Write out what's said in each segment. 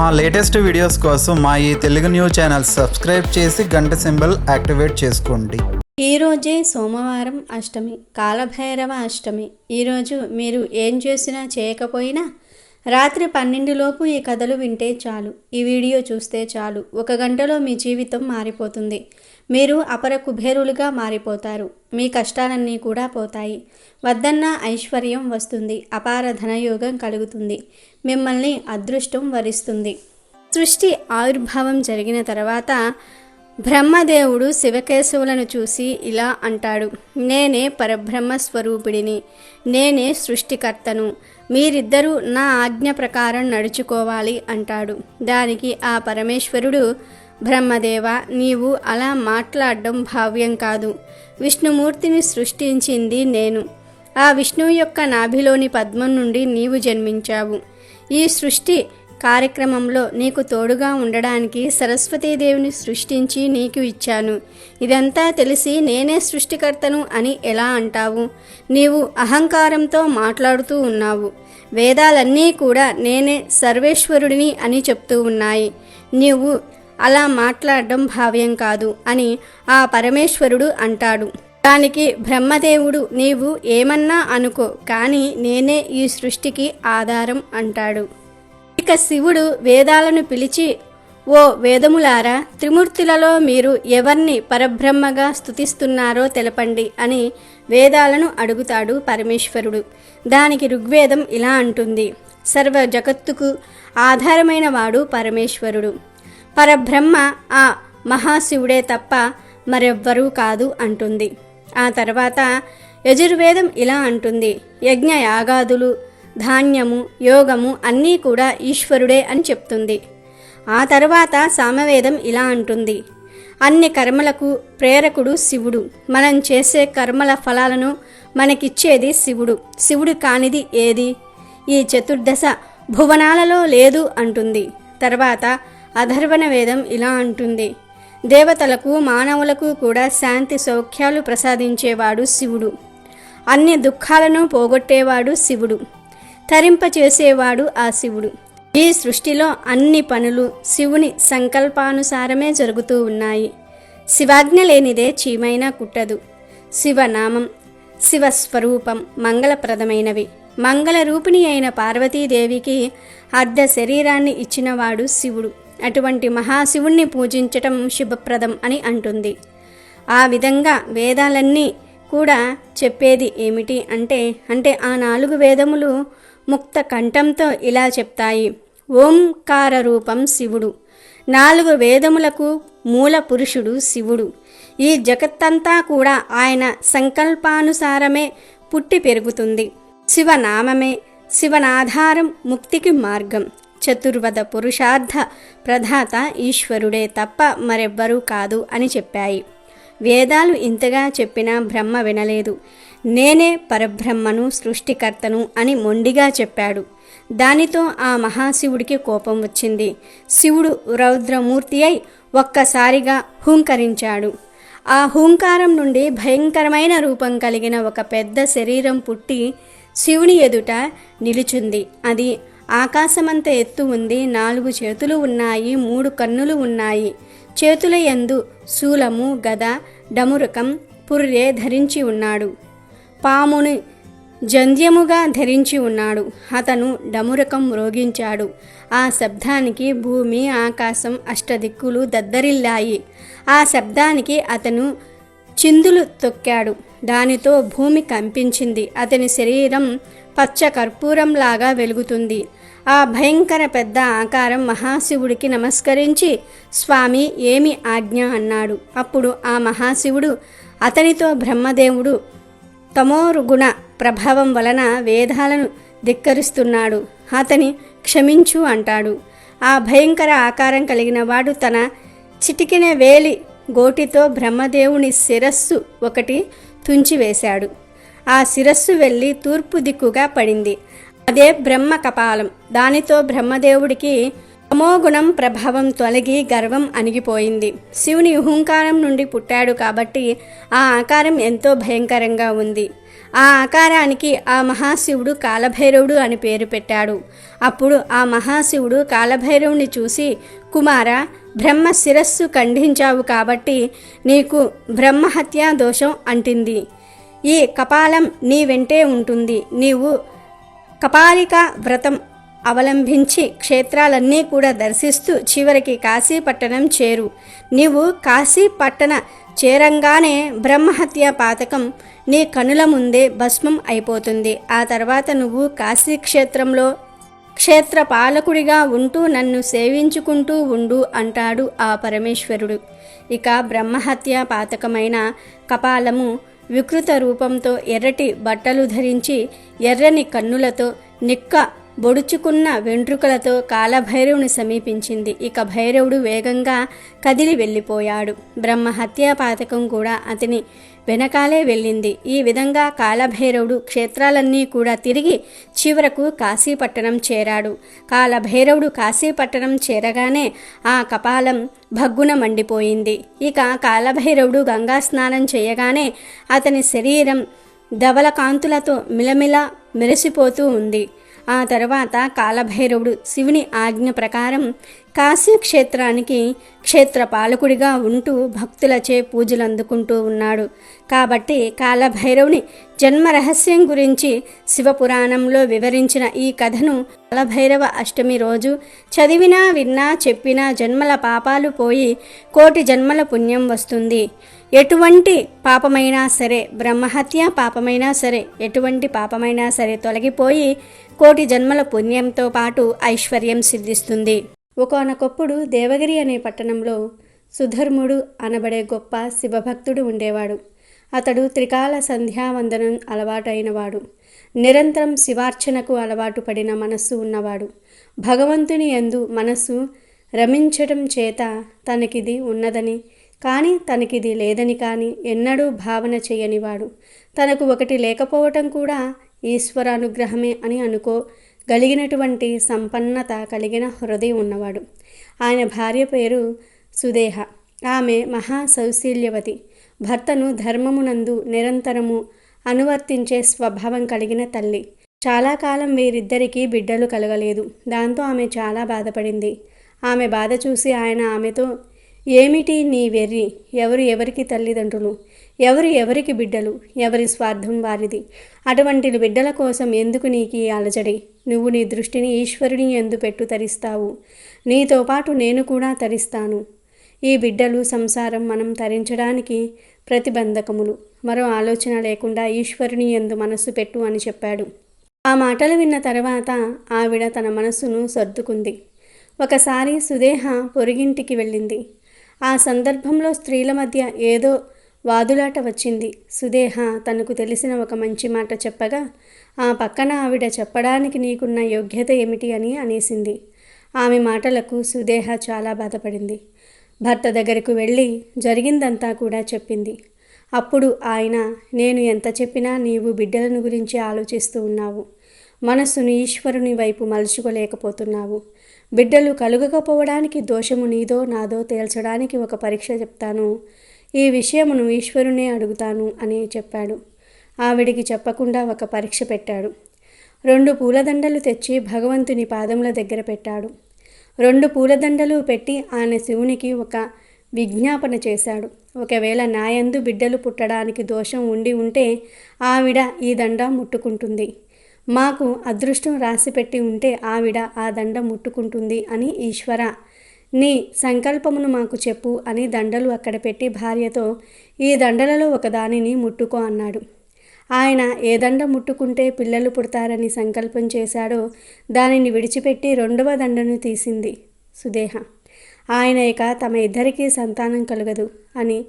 మా latest videos కోసం మా ఈ తెలుగు న్యూస్ ఛానల్ సబ్స్క్రైబ్ చేసి గంట సింబల్ యాక్టివేట్ చేసుకోండి. ఈరోజే సోమవారం అష్టమి, కాలభైరవ అష్టమి. ఈరోజు మీరు ఏం చేసినా చేయకపోయినా రాత్రి 12 లోపు ఈ కథలు వింటే చాలు, ఈ వీడియో చూస్తే చాలు, 1 గంటలో మీ జీవితం మారిపోతుంది. మీరు అపర కుబేరులుగా మారిపోతారు. మీ కష్టాలన్నీ కూడా పోతాయి. వద్దన్న ఐశ్వర్యం వస్తుంది. అపార ధనయోగం కలుగుతుంది. మిమ్మల్ని అదృష్టం వరిస్తుంది. సృష్టి ఆవిర్భావం జరిగిన తర్వాత బ్రహ్మదేవుడు శివకేశవులను చూసి ఇలా అంటాడు: నేనే పరబ్రహ్మ స్వరూపిడిని, నేనే సృష్టికర్తను, మీరిద్దరూ నా ఆజ్ఞ ప్రకారం నడుచుకోవాలి అంటాడు. దానికి ఆ పరమేశ్వరుడు, బ్రహ్మదేవ, నీవు అలా మాట్లాడడం భావ్యం కాదు. విష్ణుమూర్తిని సృష్టించింది నేను. ఆ విష్ణువు యొక్క నాభిలోని పద్మం నుండి నీవు జన్మించావు. ఈ సృష్టి కార్యక్రమంలో నీకు తోడుగా ఉండడానికి సరస్వతీదేవిని సృష్టించి నీకు ఇచ్చాను. ఇదంతా తెలిసి నేనే సృష్టికర్తను అని ఎలా అంటావు? నీవు అహంకారంతో మాట్లాడుతూ ఉన్నావు. వేదాలన్నీ కూడా నేనే సర్వేశ్వరుడిని అని చెప్తూ ఉన్నాయి. నీవు అలా మాట్లాడడం భావ్యం కాదు అని ఆ పరమేశ్వరుడు అంటాడు. దానికి బ్రహ్మదేవుడు, నీవు ఏమన్నా అనుకో, కానీ నేనే ఈ సృష్టికి ఆధారం అంటాడు. ఇక శివుడు వేదాలను పిలిచి, ఓ వేదములారా, త్రిమూర్తులలో మీరు ఎవరిని పరబ్రహ్మగా స్తుతిస్తున్నారో తెలపండి అని వేదాలను అడుగుతాడు పరమేశ్వరుడు. దానికి ఋగ్వేదం ఇలా అంటుంది: సర్వ జగత్తుకు ఆధారమైన వాడు పరమేశ్వరుడు. పరబ్రహ్మ ఆ మహాశివుడే తప్ప మరెవ్వరూ కాదు అంటుంది. ఆ తర్వాత యజుర్వేదం ఇలా అంటుంది: యజ్ఞ యాగాదులు, ధాన్యము, యోగము అన్నీ కూడా ఈశ్వరుడే అని చెప్తుంది. ఆ తర్వాత సామవేదం ఇలా అంటుంది: అన్ని కర్మలకు ప్రేరకుడు శివుడు. మనం చేసే కర్మల ఫలాలను మనకిచ్చేది శివుడు. శివుడు కానిది ఏది ఈ చతుర్దశ భువనాలలో లేదు అంటుంది. తర్వాత అధర్వణ వేదం ఇలా అంటుంది: దేవతలకు మానవులకు కూడా శాంతి సౌఖ్యాలు ప్రసాదించేవాడు శివుడు. అన్ని దుఃఖాలను పోగొట్టేవాడు శివుడు. తరింపచేసేవాడు ఆ శివుడు. ఈ సృష్టిలో అన్ని పనులు శివుని సంకల్పానుసారమే జరుగుతూ ఉన్నాయి. శివాజ్ఞ లేనిదే చీమైనా కుట్టదు. శివనామం, శివస్వరూపం మంగళప్రదమైనవి. మంగళ రూపిణి అయిన పార్వతీదేవికి అర్ధ శరీరాన్ని ఇచ్చినవాడు శివుడు. అటువంటి మహాశివుణ్ణి పూజించటం శుభప్రదం అని అంటుంది. ఆ విధంగా వేదాలన్నీ కూడా చెప్పేది ఏమిటి అంటే ఆ 4 వేదములు ముక్త కంఠంతో ఇలా చెప్తాయి: ఓంకార రూపం శివుడు. 4 వేదములకు మూల పురుషుడు శివుడు. ఈ జగత్తంతా కూడా ఆయన సంకల్పానుసారమే పుట్టి పెరుగుతుంది. శివనామమే శివనాధారం, ముక్తికి మార్గం. చతుర్వద పురుషార్థ ప్రధాత ఈశ్వరుడే తప్ప మరెవ్వరూ కాదు అని చెప్పాయి. వేదాలు ఇంతగా చెప్పినా బ్రహ్మ వినలేదు. నేనే పరబ్రహ్మను, సృష్టికర్తను అని మొండిగా చెప్పాడు. దానితో ఆ మహాశివుడికి కోపం వచ్చింది. శివుడు రౌద్రమూర్తి అయి ఒక్కసారిగా హూంకరించాడు. ఆ హూంకారం నుండి భయంకరమైన రూపం కలిగిన ఒక పెద్ద శరీరం పుట్టి శివుని ఎదుట నిలుచుంది. అది ఆకాశమంత ఎత్తు ఉంది. 4 చేతులు ఉన్నాయి, 3 కన్నులు ఉన్నాయి. చేతుల యందు శూలము, గద, డమురకం, పుర్రె ధరించి ఉన్నాడు. పాముని జంధ్యముగా ధరించి ఉన్నాడు. అతను డమురకం మ్రోగించాడు. ఆ శబ్దానికి భూమి, ఆకాశం, అష్టదిక్కులు దద్దరిల్లాయి. ఆ శబ్దానికి అతను చిందులు తొక్కాడు. దానితో భూమి కంపించింది. అతని శరీరం పచ్చ కర్పూరంలాగా వెలుగుతుంది. ఆ భయంకర పెద్ద ఆకారం మహాశివుడికి నమస్కరించి, స్వామి, ఏమి ఆజ్ఞ అన్నాడు. అప్పుడు ఆ మహాశివుడు అతనితో, బ్రహ్మదేవుడు తమోగుణ ప్రభావం వలన వేదాలను ధిక్కరిస్తున్నాడు, అతని క్షమించు అంటాడు. ఆ భయంకర ఆకారం కలిగిన వాడు తన చిటికిన వేలి గోటితో బ్రహ్మదేవుని శిరస్సు ఒకటి తుంచివేశాడు. ఆ శిరస్సు వెళ్ళి తూర్పు దిక్కుగా పడింది. అదే బ్రహ్మ కపాలం. దానితో బ్రహ్మదేవుడికి తమోగుణం ప్రభావం తొలగి గర్వం అణిగిపోయింది. శివుని హుంకారం నుండి పుట్టాడు కాబట్టి ఆ ఆకారం ఎంతో భయంకరంగా ఉంది. ఆ ఆకారానికి ఆ మహాశివుడు కాలభైరవుడు అని పేరు పెట్టాడు. అప్పుడు ఆ మహాశివుడు కాలభైరవుని చూసి, కుమారా, బ్రహ్మ శిరస్సు ఖండించావు కాబట్టి నీకు బ్రహ్మహత్యా దోషం అంటింది. ఈ కపాలం నీ వెంటే ఉంటుంది. నీవు కపాలిక వ్రతం అవలంబించి క్షేత్రాలన్నీ కూడా దర్శిస్తూ చివరికి కాశీపట్టణం చేరు. నీవు కాశీపట్టణ చేరంగానే బ్రహ్మహత్య పాతకం నీ కనుల ముందే భస్మం అయిపోతుంది. ఆ తర్వాత నువ్వు కాశీక్షేత్రంలో క్షేత్రపాలకుడిగా ఉంటూ నన్ను సేవించుకుంటూ ఉండు అంటాడు ఆ పరమేశ్వరుడు. ఇక బ్రహ్మహత్య పాతకమైన కపాలము వికృత రూపంతో ఎర్రటి బట్టలు ధరించి ఎర్రని కన్నులతో నిక్క బొడుచుకున్న వెంట్రుకలతో కాలభైరవుని సమీపించింది. ఇక భైరవుడు వేగంగా కదిలి వెళ్ళిపోయాడు. బ్రహ్మహత్యా పాతకం కూడా అతని వెనకాలే వెళ్ళింది. ఈ విధంగా కాలభైరవుడు క్షేత్రాలన్నీ కూడా తిరిగి చివరకు కాశీపట్టణం చేరాడు. కాలభైరవుడు కాశీపట్టణం చేరగానే ఆ కపాలం భగ్గున మండిపోయింది. ఇక కాలభైరవుడు గంగా స్నానం చేయగానే అతని శరీరం ధవల కాంతులతో మిలమిల మెరిసిపోతూ ఉంది. ఆ తర్వాత కాలభైరవుడు శివుని ఆజ్ఞ ప్రకారం కాశీ క్షేత్రానికి క్షేత్రపాలకుడిగా ఉంటూ భక్తులచే పూజలు అందుకుంటూ ఉన్నాడు. కాబట్టి కాలభైరవుని జన్మ రహస్యం గురించి శివపురాణంలో వివరించిన ఈ కథను కాలభైరవ అష్టమి రోజు చదివినా విన్నా చెప్పినా జన్మల పాపాలు పోయి కోటి జన్మల పుణ్యం వస్తుంది. ఎటువంటి పాపమైనా సరే, బ్రహ్మహత్య పాపమైనా సరే, ఎటువంటి పాపమైనా సరే తొలగిపోయి కోటి జన్మల పుణ్యంతో పాటు ఐశ్వర్యం సిద్ధిస్తుంది. ఒకానొకప్పుడు దేవగిరి అనే పట్టణంలో సుధర్ముడు అనబడే గొప్ప శివభక్తుడు ఉండేవాడు. అతడు త్రికాల సంధ్యావందనం అలవాటైనవాడు. నిరంతరం శివార్చనకు అలవాటు పడిన మనస్సు ఉన్నవాడు. భగవంతుని యందు మనస్సు రమించటం చేత తనకిది ఉన్నదని కానీ తనకిది లేదని కానీ ఎన్నడూ భావన చేయనివాడు. తనకు ఒకటి లేకపోవటం కూడా ఈశ్వరానుగ్రహమే అని అనుకోగలిగినటువంటి సంపన్నత కలిగిన హృదయం ఉన్నవాడు. ఆయన భార్య పేరు సుదేహ. ఆమె మహాసౌశీల్యవతి. భర్తను ధర్మమునందు నిరంతరము అనువర్తించే స్వభావం కలిగిన తల్లి. చాలా కాలం వీరిద్దరికీ బిడ్డలు కలగలేదు. దాంతో ఆమె చాలా బాధపడింది. ఆమె బాధ చూసి ఆయన ఆమెతో, ఏమిటి నీ వెర్రి? ఎవరు ఎవరికి తల్లిదండ్రులు? ఎవరు ఎవరికి బిడ్డలు? ఎవరి స్వార్థం వారిది. అటువంటి బిడ్డల కోసం ఎందుకు నీకు ఈ అలజడి? నువ్వు నీ దృష్టిని ఈశ్వరుని యందు పెట్టు తరిస్తావు. నీతో పాటు నేను కూడా తరిస్తాను. ఈ బిడ్డలు సంసారం మనం తరించడానికి ప్రతిబంధకములు. మరో ఆలోచన లేకుండా ఈశ్వరుని యందు మనస్సు పెట్టు అని చెప్పాడు. ఆ మాటలు విన్న తర్వాత ఆవిడ తన మనస్సును సర్దుకుంది. ఒకసారి సుదేహ పొరుగింటికి వెళ్ళింది. ఆ సందర్భంలో స్త్రీల మధ్య ఏదో వాదులాట వచ్చింది. సుదేహ తనకు తెలిసిన ఒక మంచి మాట చెప్పగా ఆ పక్కన ఆవిడ చెప్పడానికి నీకున్న యోగ్యత ఏమిటి అని అనేసింది. ఆమె మాటలకు సుదేహ చాలా బాధపడింది. భర్త దగ్గరకు వెళ్ళి జరిగిందంతా కూడా చెప్పింది. అప్పుడు ఆయన, నేను ఎంత చెప్పినా నీవు బిడ్డలను గురించి ఆలోచిస్తూ ఉన్నావు. మనస్సును ఈశ్వరుని వైపు మలుచుకోలేకపోతున్నావు. బిడ్డలు కలుగకపోవడానికి దోషము నీదో నాదో తేల్చడానికి ఒక పరీక్ష చెప్తాను. ఈ విషయమును ఈశ్వరునే అడుగుతాను అని చెప్పాడు. ఆవిడికి చెప్పకుండా ఒక పరీక్ష పెట్టాడు. 2 పూలదండలు తెచ్చి భగవంతుని పాదముల దగ్గర పెట్టాడు. 2 పూలదండలు పెట్టి ఆయన శివునికి ఒక విజ్ఞాపన చేశాడు. ఒకవేళ నాయందు బిడ్డలు పుట్టడానికి దోషం ఉండి ఉంటే ఆవిడ ఈ దండ ముట్టుకుంటుంది. మాకు అదృష్టం రాసిపెట్టి ఉంటే ఆవిడ ఆ దండ ముట్టుకుంటుంది అని ఈశ్వర నీ సంకల్పమును మాకు చెప్పు అని దండలు అక్కడ పెట్టి భార్యతో, ఈ దండలలో ఒకదానిని ముట్టుకో అన్నాడు. ఆయన ఏ దండ ముట్టుకుంటే పిల్లలు పుడతారని సంకల్పం చేశాడో దానిని విడిచిపెట్టి 2వ దండను తీసింది సుదేహ. ఆయన ఇక తమ ఇద్దరికీ సంతానం కలగదు అని,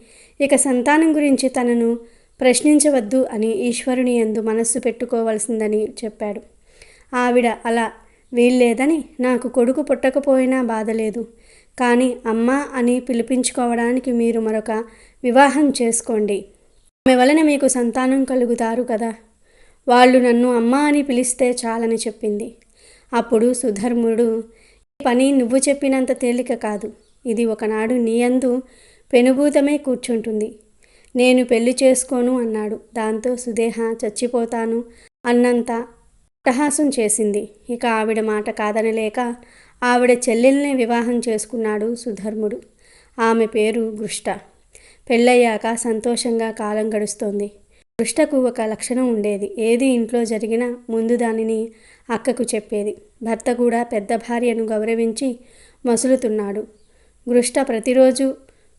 ఇక సంతానం గురించి తనను ప్రశ్నించవద్దు అని ఈశ్వరుని యందు మనస్సు పెట్టుకోవాల్సిందని చెప్పాడు. ఆవిడ అలా వీల్లేదని, నాకు కొడుకు పుట్టకపోయినా బాధలేదు, కానీ అమ్మ అని పిలిపించుకోవడానికి మీరు మరొక వివాహం చేసుకోండి. ఆమె వలన మీకు సంతానం కలుగుతారు కదా. వాళ్ళు నన్ను అమ్మ అని పిలిస్తే చాలని చెప్పింది. అప్పుడు సుధర్ముడు, ఈ పని నువ్వు చెప్పినంత తేలిక కాదు. ఇది ఒకనాడు నీ యందు పెనుభూతమే కూర్చుంటుంది. నేను పెళ్లి చేసుకోను అన్నాడు. దాంతో సుదేహ చచ్చిపోతాను అన్నంత అట్టహాసం చేసింది. ఇక ఆవిడ మాట కాదనలేక ఆవిడ చెల్లెల్ని వివాహం చేసుకున్నాడు సుధర్ముడు. ఆమె పేరు గృష్ట. పెళ్ళయ్యాక సంతోషంగా కాలం గడుస్తోంది. గృష్టకు ఒక లక్షణం ఉండేది. ఏది ఇంట్లో జరిగినా ముందు దానిని అక్కకు చెప్పేది. భర్త కూడా పెద్ద భార్యను గౌరవించి మసులుతున్నాడు. గృష్ట ప్రతిరోజు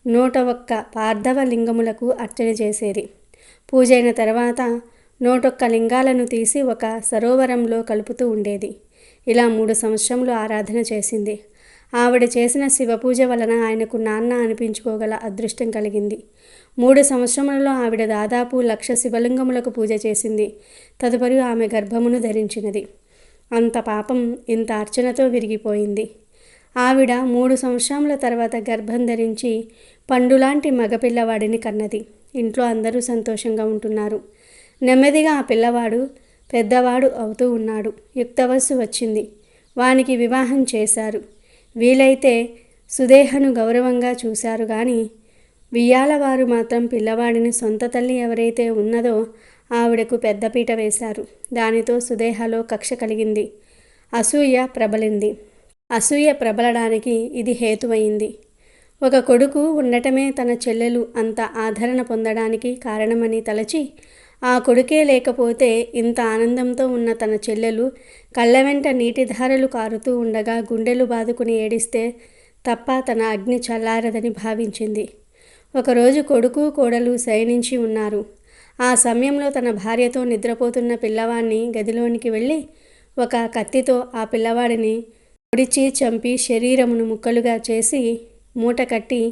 101 పార్థవ లింగములకు అర్చన చేసేది. పూజైన తర్వాత 101 లింగాలను తీసి ఒక సరోవరంలో కలుపుతూ ఉండేది. ఇలా 3 సంవత్సరములు ఆరాధన చేసింది. ఆవిడ చేసిన శివపూజ వలన ఆయనకు నాన్న అనిపించుకోగల అదృష్టం కలిగింది. 3 సంవత్సరములలో ఆవిడ దాదాపు 1,00,000 శివలింగములకు పూజ చేసింది. తదుపరి ఆమె గర్భమును ధరించినది. అంత పాపం ఇంత అర్చనతో విరిగిపోయింది. ఆవిడ 3 సంవత్సరముల తర్వాత గర్భం ధరించి పండులాంటి మగపిల్లవాడిని కన్నది. ఇంట్లో అందరూ సంతోషంగా ఉంటున్నారు. నెమ్మదిగా ఆ పిల్లవాడు పెద్దవాడు అవుతూ ఉన్నాడు. యుక్త వయస్సు వచ్చింది. వానికి వివాహం చేశారు. వీలైతే సుదేహను గౌరవంగా చూశారు గాని వియ్యాలవారు మాత్రం పిల్లవాడిని సొంత తల్లి ఎవరైతే ఉన్నదో ఆవిడకు పెద్దపీట వేశారు. దానితో సుదేహలో కక్ష కలిగింది. అసూయ ప్రబలింది. అసూయ ప్రబలడానికి ఇది హేతువైంది. ఒక కొడుకు ఉండటమే తన చెల్లెలు అంత ఆదరణ పొందడానికి కారణమని తలచి ఆ కొడుకే లేకపోతే ఇంత ఆనందంతో ఉన్న తన చెల్లెలు కళ్ళ వెంట నీటిధారలు కారుతూ ఉండగా గుండెలు బాదుకుని ఏడిస్తే తప్ప తన అగ్ని చల్లారదని భావించింది. ఒకరోజు కొడుకు కోడలు శయనించి ఉన్నారు. ఆ సమయంలో తన భార్యతో నిద్రపోతున్న పిల్లవాడిని గదిలోనికి వెళ్ళి ఒక కత్తితో ఆ పిల్లవాడిని పొడిచి చంపి శరీరమును ముక్కలుగా చేసి మూట కట్టి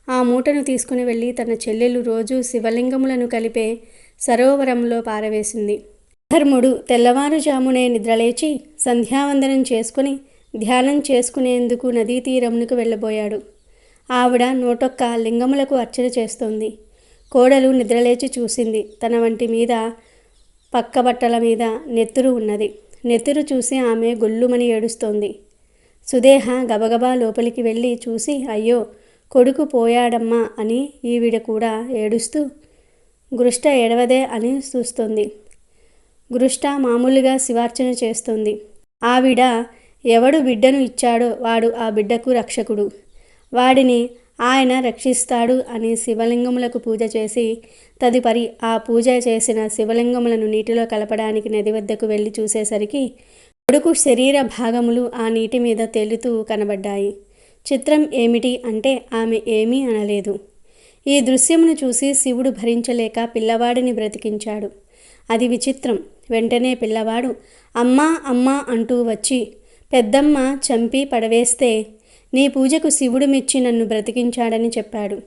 ఆ మూటను తీసుకుని వెళ్ళి తన చెల్లెలు రోజు శివలింగములను కలిపే సరోవరంలో పారవేసింది. ధర్ముడు తెల్లవారుజామునే నిద్రలేచి సంధ్యావందనం చేసుకుని ధ్యానం చేసుకునేందుకు నదీ తీరమునకు వెళ్ళబోయాడు. ఆవిడ 101 లింగములకు అర్చన చేస్తోంది. కోడలు నిద్రలేచి చూసింది. తన వంటి మీద పక్క బట్టల మీద నెత్తురు ఉన్నది. నెత్తురు చూసి ఆమె గొల్లుమని ఏడుస్తోంది. సుదేహ గబగబా లోపలికి వెళ్ళి చూసి అయ్యో కొడుకు పోయాడమ్మా అని ఈవిడ కూడా ఏడుస్తూ గృష్ట ఏడవదే అని చూస్తోంది. గృష్ట మామూలుగా శివార్చన చేస్తోంది. ఆవిడ ఎవడు బిడ్డను ఇచ్చాడో వాడు ఆ బిడ్డకు రక్షకుడు, వాడిని ఆయన రక్షిస్తాడు అని శివలింగములకు పూజ చేసి తదుపరి ఆ పూజ చేసిన శివలింగములను నీటిలో కలపడానికి నది వద్దకు వెళ్ళి చూసేసరికి కొడుకు శరీర భాగములు ఆ నీటి మీద తేలుతూ కనబడ్డాయి. చిత్రం ఏమిటి అంటే ఆమె ఏమీ అనలేదు. ఈ దృశ్యమును చూసి శివుడు భరించలేక పిల్లవాడిని బ్రతికించాడు. అది విచిత్రం. వెంటనే పిల్లవాడు అమ్మా అమ్మా అంటూ వచ్చి పెద్దమ్మ చంపి పడవేస్తే నీ పూజకు శివుడు మెచ్చి నన్ను బ్రతికించాడని చెప్పాడు.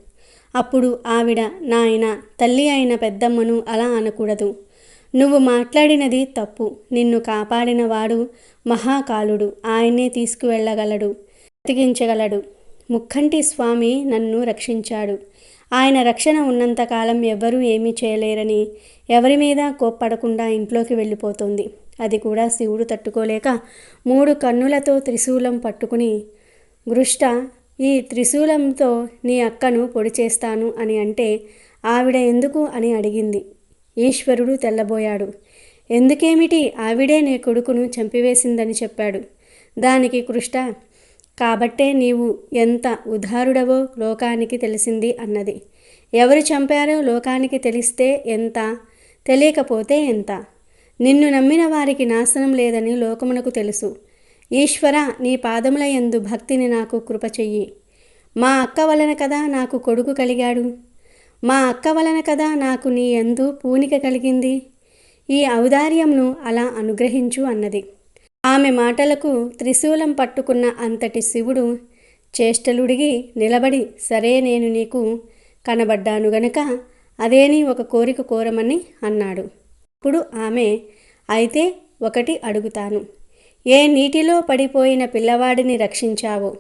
అప్పుడు ఆవిడ నాయన తల్లి అయిన పెద్దమ్మను అలా అనకూడదు. నువ్వు మాట్లాడినది తప్పు. నిన్ను కాపాడిన వాడు మహాకాలుడు. ఆయన్నే తీసుకువెళ్ళగలడు, బ్రతికించగలడు. ముక్కంటి స్వామి నన్ను రక్షించాడు. ఆయన రక్షణ ఉన్నంతకాలం ఎవ్వరూ ఏమీ చేయలేరని ఎవరి మీద కోప్పడకుండా ఇంట్లోకి వెళ్ళిపోతుంది. అది కూడా శివుడు తట్టుకోలేక 3 కన్నులతో త్రిశూలం పట్టుకుని గృష్ట ఈ త్రిశూలంతో నీ అక్కను పొడి చేస్తాను అని అంటే ఆవిడ ఎందుకు అని అడిగింది. ఈశ్వరుడు తెల్లబోయాడు. ఎందుకేమిటి, ఆవిడే నీ కొడుకును చంపివేసిందని చెప్పాడు. దానికి కృష్ణ కాబట్టే నీవు ఎంత ఉదారుడవో లోకానికి తెలిసింది అన్నది. ఎవరు చంపారో లోకానికి తెలిస్తే ఎంత, తెలియకపోతే ఎంత. నిన్ను నమ్మిన వారికి నాశనం లేదని లోకమునకు తెలుసు. ఈశ్వర నీ పాదముల యందు భక్తిని నాకు కృప చెయ్యి. మా అక్క వలన కదా నాకు కొడుకు కలిగాడు. మా అక్క వలన కదా నాకు నీ యందు పూనిక కలిగింది. ఈ ఔదార్యంను అలా అనుగ్రహించు అన్నది. ఆమె మాటలకు త్రిశూలం పట్టుకున్న అంతటి శివుడు చేష్టలుడిగి నిలబడి సరే నేను నీకు కనబడ్డాను గనుక అదేని ఒక కోరిక కోరమని అన్నాడు. అప్పుడు ఆమె అయితే ఒకటి అడుగుతాను. ఏ నీటిలో పడిపోయిన పిల్లవాడిని రక్షించావో,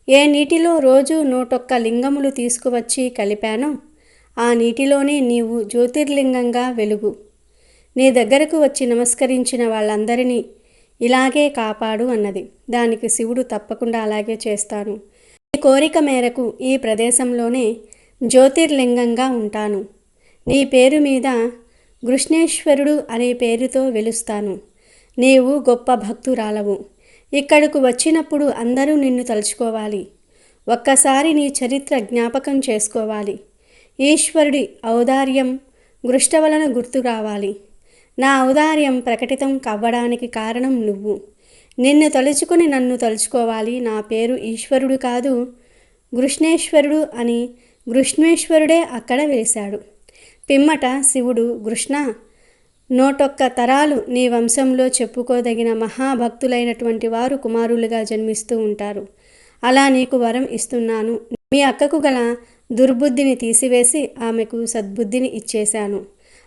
ఏ నీటిలో రోజు 101 లింగములు తీసుకువచ్చి కలిపానో ఆ నీటిలోనే నీవు జ్యోతిర్లింగంగా వెలుగు. నీ దగ్గరకు వచ్చి నమస్కరించిన వాళ్ళందరినీ ఇలాగే కాపాడు అన్నది. దానికి శివుడు తప్పకుండా అలాగే చేస్తాను. ఈ కోరిక మేరకు ఈ ప్రదేశంలోనే జ్యోతిర్లింగంగా ఉంటాను. నీ పేరు మీద గృష్ణేశ్వరుడు అనే పేరుతో వెలుస్తాను. నీవు గొప్ప భక్తురాలవు. ఇక్కడకు వచ్చినప్పుడు అందరూ నిన్ను తలుచుకోవాలి. ఒక్కసారి నీ చరిత్ర జ్ఞాపకం చేసుకోవాలి. ఈశ్వరుడి ఔదార్యం గృష్ట వలన గుర్తు రావాలి. నా ఔదార్యం ప్రకటితం కవ్వడానికి కారణం నువ్వు. నిన్ను తలుచుకుని నన్ను తలుచుకోవాలి. నా పేరు ఈశ్వరుడు కాదు, గృష్ణేశ్వరుడు అని గృష్ణేశ్వరుడే అక్కడ వేశాడు. పిమ్మట శివుడు, కృష్ణ, 101 తరాలు నీ వంశంలో చెప్పుకోదగిన మహాభక్తులైనటువంటి వారు కుమారులుగా జన్మిస్తూ ఉంటారు. అలా నీకు వరం ఇస్తున్నాను. మీ అక్కకు గల దుర్బుద్ధిని తీసివేసి ఆమెకు సద్బుద్ధిని ఇచ్చేశాను.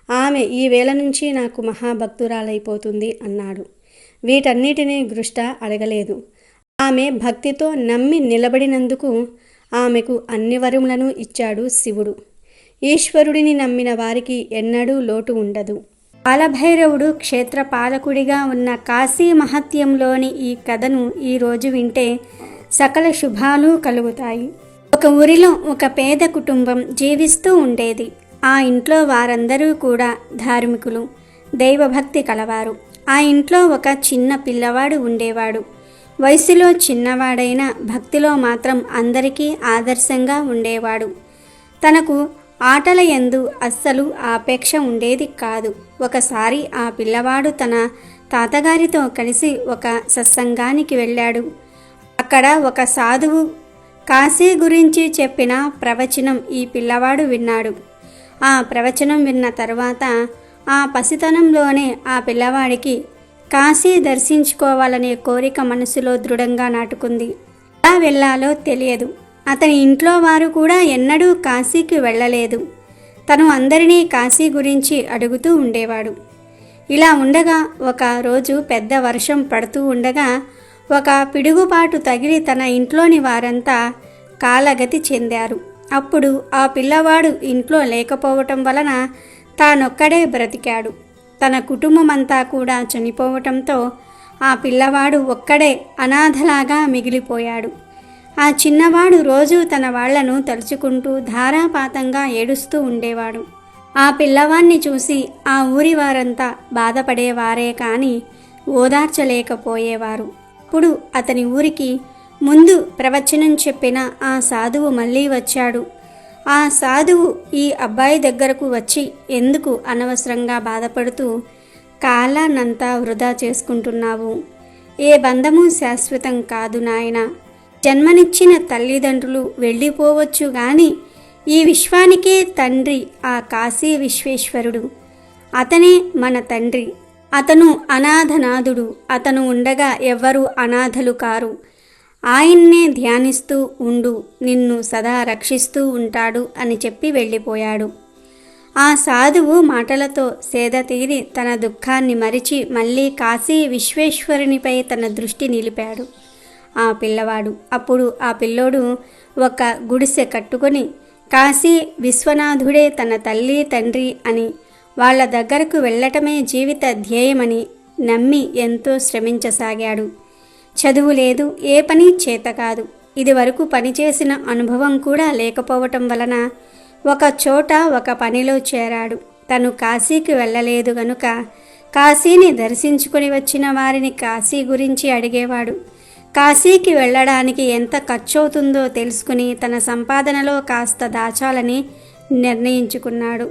ఆమె ఈ వేళ నుంచి నాకు మహాభక్తురాలైపోతుంది అన్నాడు. వీటన్నిటినీ గృష్ట అడగలేదు. ఆమె భక్తితో నమ్మి నిలబడినందుకు ఆమెకు అన్ని వరములను ఇచ్చాడు శివుడు. ఈశ్వరుడిని నమ్మిన వారికి ఎన్నడూ లోటు ఉండదు. కాలభైరవుడు క్షేత్రపాలకుడిగా ఉన్న కాశీ మహత్యంలోని ఈ కథను ఈరోజు వింటే సకల శుభాలు కలుగుతాయి. ఒక ఊరిలో ఒక పేద కుటుంబం జీవిస్తూ ఉండేది. ఆ ఇంట్లో వారందరూ కూడా ధార్మికులు, దైవభక్తి కలవారు. ఆ ఇంట్లో ఒక చిన్న పిల్లవాడు ఉండేవాడు. వయసులో చిన్నవాడైన భక్తిలో మాత్రం అందరికీ ఆదర్శంగా ఉండేవాడు. తనకు ఆటల యందు అస్సలు ఆపేక్ష ఉండేది కాదు. ఒకసారి ఆ పిల్లవాడు తన తాతగారితో కలిసి ఒక సత్సంగానికి వెళ్ళాడు. అక్కడ ఒక సాధువు కాశీ గురించి చెప్పిన ప్రవచనం ఈ పిల్లవాడు విన్నాడు. ఆ ప్రవచనం విన్న తర్వాత ఆ పసితనంలోనే ఆ పిల్లవాడికి కాశీ దర్శించుకోవాలనే కోరిక మనసులో దృఢంగా నాటుకుంది. ఎలా వెళ్ళాలో తెలియదు. అతని ఇంట్లో వారు కూడా ఎన్నడూ కాశీకి వెళ్ళలేదు. తను అందరినీ కాశీ గురించి అడుగుతూ ఉండేవాడు. ఇలా ఉండగా ఒక రోజు పెద్ద వర్షం పడుతూ ఉండగా ఒక పిడుగుపాటు తగిలి తన ఇంట్లోని వారంతా కాలగతి చెందారు. అప్పుడు ఆ పిల్లవాడు ఇంట్లో లేకపోవటం వలన తానొక్కడే బ్రతికాడు. తన కుటుంబమంతా కూడా చనిపోవటంతో ఆ పిల్లవాడు ఒక్కడే అనాథలాగా మిగిలిపోయాడు. ఆ చిన్నవాడు రోజు తన వాళ్లను తలుచుకుంటూ ధారాపాతంగా ఏడుస్తూ ఉండేవాడు. ఆ పిల్లవాణ్ణి చూసి ఆ ఊరి వారంతా బాధపడేవారే కానీ ఓదార్చలేకపోయేవారు. అప్పుడు అతని ఊరికి ముందు ప్రవచనం చెప్పిన ఆ సాధువు మళ్ళీ వచ్చాడు. ఆ సాధువు ఈ అబ్బాయి దగ్గరకు వచ్చి, ఎందుకు అనవసరంగా బాధపడుతూ కాలాన్నంతా వృధా చేసుకుంటున్నావు? ఏ బంధము శాశ్వతం కాదు నాయనా. జన్మనిచ్చిన తల్లిదండ్రులు వెళ్ళిపోవచ్చు గాని ఈ విశ్వానికే తండ్రి ఆ కాశీ విశ్వేశ్వరుడు. అతనే మన తండ్రి. అతను అనాథనాథుడు. అతను ఉండగా ఎవ్వరూ అనాథలు కారు. ఆయన్నే ధ్యానిస్తూ ఉండు, నిన్ను సదా రక్షిస్తూ ఉంటాడు అని చెప్పి వెళ్ళిపోయాడు. ఆ సాధువు మాటలతో సేద తీరి తన దుఃఖాన్ని మరిచి మళ్ళీ కాశీ విశ్వేశ్వరునిపై తన దృష్టి నిలిపాడు ఆ పిల్లవాడు. అప్పుడు ఆ పిల్లోడు ఒక గుడిసె కట్టుకొని కాశీ విశ్వనాథుడే తన తల్లి తండ్రి అని, వాళ్ళ దగ్గరకు వెళ్ళటమే జీవిత ధ్యేయమని నమ్మి ఎంతో శ్రమించసాగాడు. చదువు లేదు, ఏ పని చేత కాదు. ఇది వరకు పనిచేసిన అనుభవం కూడా లేకపోవటం వలన ఒక చోట ఒక పనిలో చేరాడు. తను కాశీకి వెళ్ళలేదు గనుక కాశీని దర్శించుకొని వచ్చిన వారిని కాశీ గురించి అడిగేవాడు. కాశీకి వెళ్ళడానికి ఎంత ఖర్చవుతుందో తెలుసుకుని తన సంపాదనలో కాస్త దాచాలని నిర్ణయించుకున్నాడు.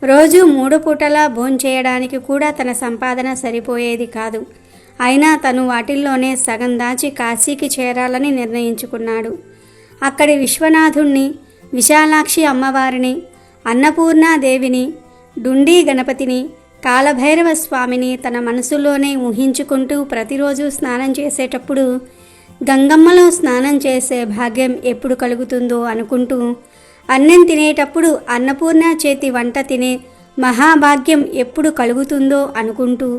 రోజు 3 పూటలా భోంచేయడానికి కూడా తన సంపాదన సరిపోయేది కాదు. అయినా తను వాటిల్లోనే సగం దాచి కాశీకి చేరాలని నిర్ణయించుకున్నాడు. అక్కడి విశ్వనాథుణ్ణి, విశాలాక్షి అమ్మవారిని, అన్నపూర్ణాదేవిని, డుండీ గణపతిని, కాలభైరవ స్వామిని తన మనసులోనే ఊహించుకుంటూ ప్రతిరోజు స్నానం చేసేటప్పుడు గంగమ్మలో స్నానం చేసే భాగ్యం ఎప్పుడు కలుగుతుందో అనుకుంటూ, అన్నం తినేటప్పుడు అన్నపూర్ణ చేతి వంట తినే మహాభాగ్యం ఎప్పుడు కలుగుతుందో అనుకుంటూ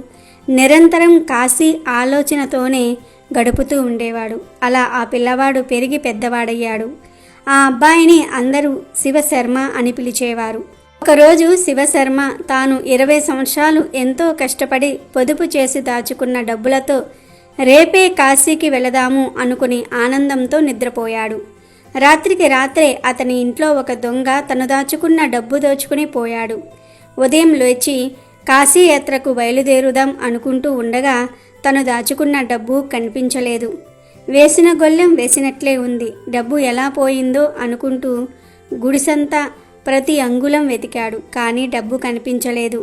నిరంతరం కాశీ ఆలోచనతోనే గడుపుతూ ఉండేవాడు. అలా ఆ పిల్లవాడు పెరిగి పెద్దవాడయ్యాడు. ఆ అబ్బాయిని అందరూ శివశర్మ అని పిలిచేవారు. ఒకరోజు శివశర్మ తాను 20 సంవత్సరాలు ఎంతో కష్టపడి పొదుపు చేసి దాచుకున్న డబ్బులతో రేపే కాశీకి వెళదాము అనుకుని ఆనందంతో నిద్రపోయాడు. రాత్రికి రాత్రే అతని ఇంట్లో ఒక దొంగ తను దాచుకున్న డబ్బు దోచుకుని పోయాడు. ఉదయం లేచి కాశీయాత్రకు బయలుదేరుదాం అనుకుంటూ ఉండగా తను దాచుకున్న డబ్బు కనిపించలేదు. వేసిన గొల్లెం వేసినట్లే ఉంది. డబ్బు ఎలా పోయిందో అనుకుంటూ గుడిసంతా ప్రతి అంగుళం వెతికాడు, కానీ డబ్బు కనిపించలేదు.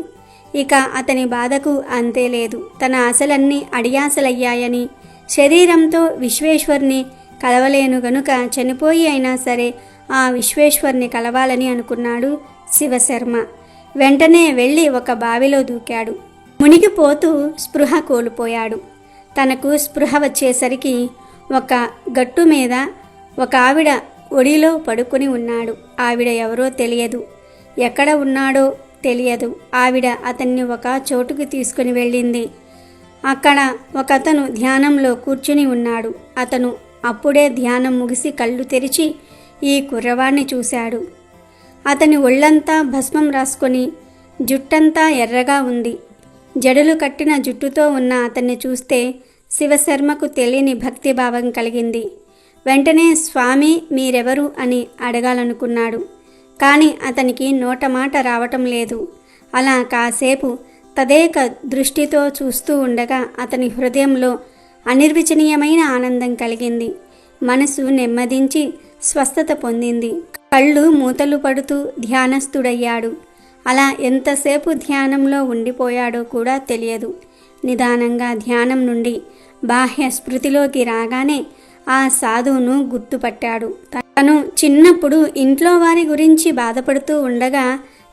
ఇక అతని బాధకు అంతే లేదు. తన ఆశలన్నీ అడియాసలయ్యాయని, శరీరంతో విశ్వేశ్వర్ని కలవలేను గనుక చనిపోయి అయినా సరే ఆ విశ్వేశ్వర్ని కలవాలని అనుకున్నాడు శివశర్మ. వెంటనే వెళ్ళి ఒక బావిలో దూకాడు. మునిగిపోతూ స్పృహ కోల్పోయాడు. తనకు స్పృహ వచ్చేసరికి ఒక గట్టు మీద ఒక ఆవిడ ఒడిలో పడుకుని ఉన్నాడు. ఆవిడ ఎవరో తెలియదు, ఎక్కడ ఉన్నాడో తెలియదు. ఆవిడ అతన్ని ఒక చోటుకు తీసుకుని వెళ్ళింది. అక్కడ ఒకతను ధ్యానంలో కూర్చుని ఉన్నాడు. అతను అప్పుడే ధ్యానం ముగిసి కళ్ళు తెరిచి ఈ కుర్రవాణ్ణి చూశాడు. అతని ఒళ్ళంతా భస్మం రాసుకొని జుట్టంతా ఎర్రగా ఉంది. జడలు కట్టిన జుట్టుతో ఉన్న అతన్ని చూస్తే శివశర్మకు తెలియని భక్తిభావం కలిగింది. వెంటనే స్వామి మీరెవరు అని అడగాలనుకున్నాడు. కానీ అతనికి నోటమాట రావటం లేదు. అలా కాసేపు తదేక దృష్టితో చూస్తూ ఉండగా అతని హృదయంలో అనిర్వచనీయమైన ఆనందం కలిగింది. మనసు నెమ్మదించి స్వస్థత పొందింది. కళ్ళు మూతలు పడుతూ ధ్యానస్థుడయ్యాడు. అలా ఎంతసేపు ధ్యానంలో ఉండిపోయాడో కూడా తెలియదు. నిదానంగా ధ్యానం నుండి బాహ్య స్మృతిలోకి రాగానే ఆ సాధువును గుర్తుపట్టాడు. తను చిన్నప్పుడు ఇంట్లో వారి గురించి బాధపడుతూ ఉండగా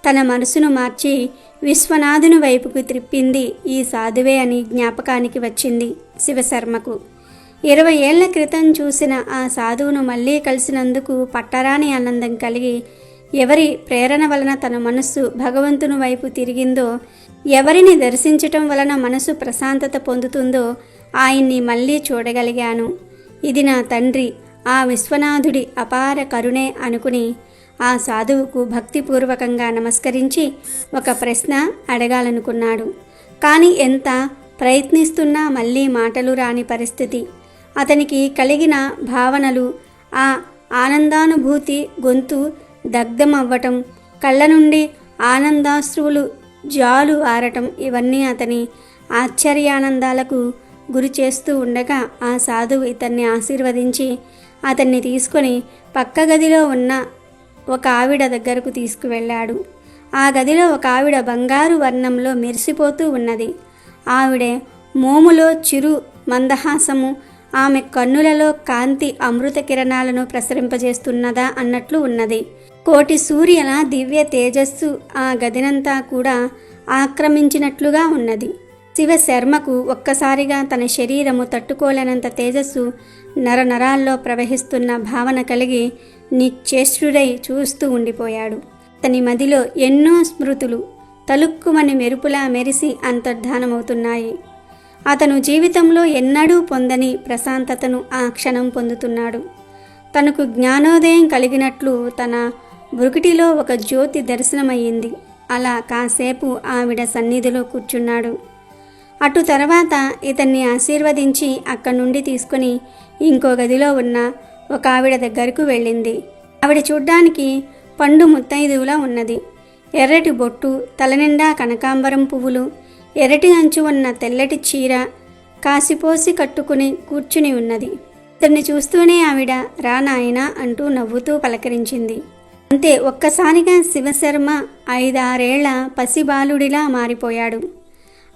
తన మనసును మార్చి విశ్వనాథుని వైపుకు త్రిప్పింది ఈ సాధువే అని జ్ఞాపకానికి వచ్చింది శివశర్మకు. 20 ఏళ్ల క్రితం చూసిన ఆ సాధువును మళ్ళీ కలిసినందుకు పట్టరాని ఆనందం కలిగి, ఎవరి ప్రేరణ వలన తన మనస్సు భగవంతుని వైపు తిరిగిందో, ఎవరిని దర్శించటం వలన మనసు ప్రశాంతత పొందుతుందో ఆయన్ని మళ్ళీ చూడగలిగాను. ఇది నా తండ్రి, ఆ విశ్వనాథుడి అపార కరుణే అనుకుని ఆ సాధువుకు భక్తిపూర్వకంగా నమస్కరించి ఒక ప్రశ్న అడగాలనుకున్నాడు. కానీ ఎంత ప్రయత్నిస్తున్నా మళ్ళీ మాటలు రాని పరిస్థితి. అతనికి కలిగిన భావనలు, ఆ ఆనందానుభూతి, గొంతు దగ్ధమవ్వటం, కళ్ళ నుండి ఆనందాశ్రువులు జాలు ఆరటం, ఇవన్నీ అతని ఆశ్చర్యానందాలకు గురి చేస్తూ ఉండగా ఆ సాధువు ఇతన్ని ఆశీర్వదించి అతన్ని తీసుకొని పక్క గదిలో ఉన్న ఒక ఆవిడ దగ్గరకు తీసుకువెళ్ళాడు. ఆ గదిలో ఒక ఆవిడ బంగారు వర్ణంలో మెరిసిపోతూ ఉన్నది. ఆవిడే మోములో చిరు మందహాసము, ఆమె కన్నులలో కాంతి అమృత కిరణాలను ప్రసరింపజేస్తున్నదా అన్నట్లు ఉన్నది. కోటి సూర్యుల దివ్య తేజస్సు ఆ గదినంతా కూడా ఆక్రమించినట్లుగా ఉన్నది. శివశర్మకు ఒక్కసారిగా తన శరీరము తట్టుకోలేనంత తేజస్సు నరనరాల్లో ప్రవహిస్తున్న భావన కలిగి నిశ్చేష్టుడై చూస్తూ ఉండిపోయాడు. అతని మదిలో ఎన్నో స్మృతులు తలుక్కుమని మెరుపులా మెరిసి అంతర్ధానమవుతున్నాయి. అతను జీవితంలో ఎన్నడూ పొందని ప్రశాంతతను ఆ క్షణం పొందుతున్నాడు. తనకు జ్ఞానోదయం కలిగినట్లు తన బురుకిటిలో ఒక జ్యోతి దర్శనమయ్యింది. అలా కాసేపు ఆవిడ సన్నిధిలో కూర్చున్నాడు. అటు తర్వాత ఇతన్ని ఆశీర్వదించి అక్కడి నుండి తీసుకుని ఇంకో గదిలో ఉన్న ఒక ఆవిడ దగ్గరకు వెళ్ళింది. ఆవిడ చూడ్డానికి పండు ముత్తైదువులా ఉన్నది. ఎర్రటి బొట్టు, తలనిండా కనకాంబరం పువ్వులు, ఎర్రటి అంచు ఉన్న తెల్లటి చీర కాసిపోసి కట్టుకుని కూర్చుని ఉన్నది. ఇతన్ని చూస్తూనే ఆవిడ రా నాయనా అంటూ నవ్వుతూ పలకరించింది. అంతే, ఒక్కసారిగా శివశర్మ 5-6 ఏళ్ల పసిబాలుడిలా మారిపోయాడు.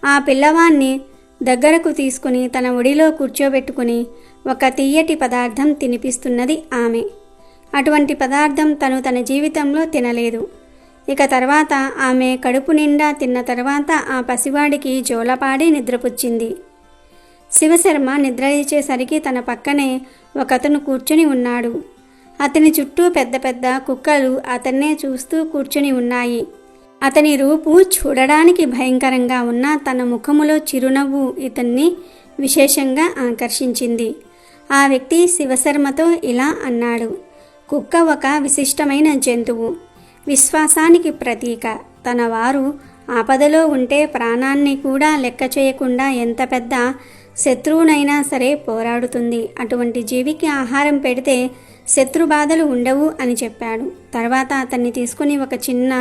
ఆ పిల్లవాణ్ణి దగ్గరకు తీసుకుని తన ఒడిలో కూర్చోబెట్టుకుని ఒక తీయటి పదార్థం తినిపిస్తున్నది ఆమె. అటువంటి పదార్థం తన జీవితంలో తినలేదు. ఇక తర్వాత ఆమె కడుపు నిండా తిన్న తర్వాత ఆ పసివాడికి జోలపాడి నిద్రపుచ్చింది. శివశర్మ నిద్రలేచేసరికి తన పక్కనే ఒకతను కూర్చుని ఉన్నాడు. అతని చుట్టూ పెద్ద పెద్ద కుక్కలు అతన్నే చూస్తూ కూర్చుని ఉన్నాయి. అతని రూపు చూడడానికి భయంకరంగా ఉన్న తన ముఖములో చిరునవ్వు ఇతన్ని విశేషంగా ఆకర్షించింది. ఆ వ్యక్తి శివశర్మతో ఇలా అన్నాడు: కుక్క ఒక విశిష్టమైన జంతువు, విశ్వాసానికి ప్రతీక. తన వారు ఆపదలో ఉంటే ప్రాణాన్ని కూడా లెక్క చేయకుండా ఎంత పెద్ద శత్రువునైనా సరే పోరాడుతుంది. అటువంటి జీవికి ఆహారం పెడితే శత్రుబాధలు ఉండవు అని చెప్పాడు. తర్వాత అతన్ని తీసుకుని ఒక చిన్న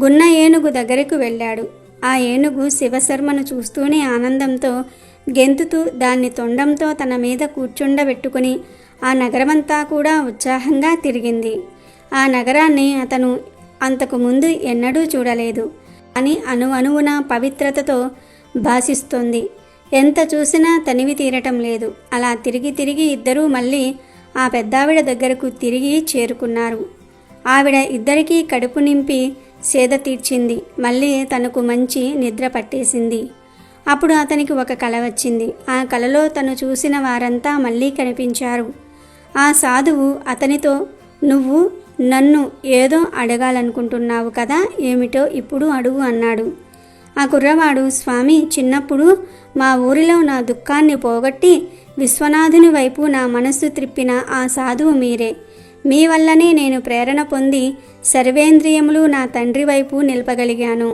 గున్న ఏనుగు దగ్గరకు వెళ్ళాడు. ఆ ఏనుగు శివశర్మను చూస్తూనే ఆనందంతో గెంతుతూ దాన్ని తొండంతో తన మీద కూర్చుండబెట్టుకుని ఆ నగరమంతా కూడా ఉత్సాహంగా తిరిగింది. ఆ నగరాన్ని అతను అంతకు ముందు ఎన్నడూ చూడలేదు. అని అణువణువున పవిత్రతతో భాసిస్తోంది. ఎంత చూసినా తనివి తీరటం లేదు. అలా తిరిగి తిరిగి ఇద్దరూ మళ్ళీ ఆ పెద్దావిడ దగ్గరకు తిరిగి చేరుకున్నారు. ఆవిడ ఇద్దరికీ కడుపు నింపి సేద తీర్చింది. మళ్ళీ తనకు మంచి నిద్ర పట్టేసింది. అప్పుడు అతనికి ఒక కల వచ్చింది. ఆ కలలో తను చూసిన వారంతా మళ్ళీ కనిపించారు. ఆ సాధువు అతనితో, నువ్వు నన్ను ఏదో అడగాలనుకుంటున్నావు కదా, ఏమిటో ఇప్పుడు అడుగు అన్నాడు. ఆ కుర్రవాడు, స్వామి, చిన్నప్పుడు మా ఊరిలో నా దుఃఖాన్ని పోగొట్టి విశ్వనాథుని వైపు నా మనస్సు త్రిప్పిన ఆ సాధువు మీరే. మీ వల్లనే నేను ప్రేరణ పొంది సర్వేంద్రియములు నా తండ్రి వైపు నిలపగలిగాను.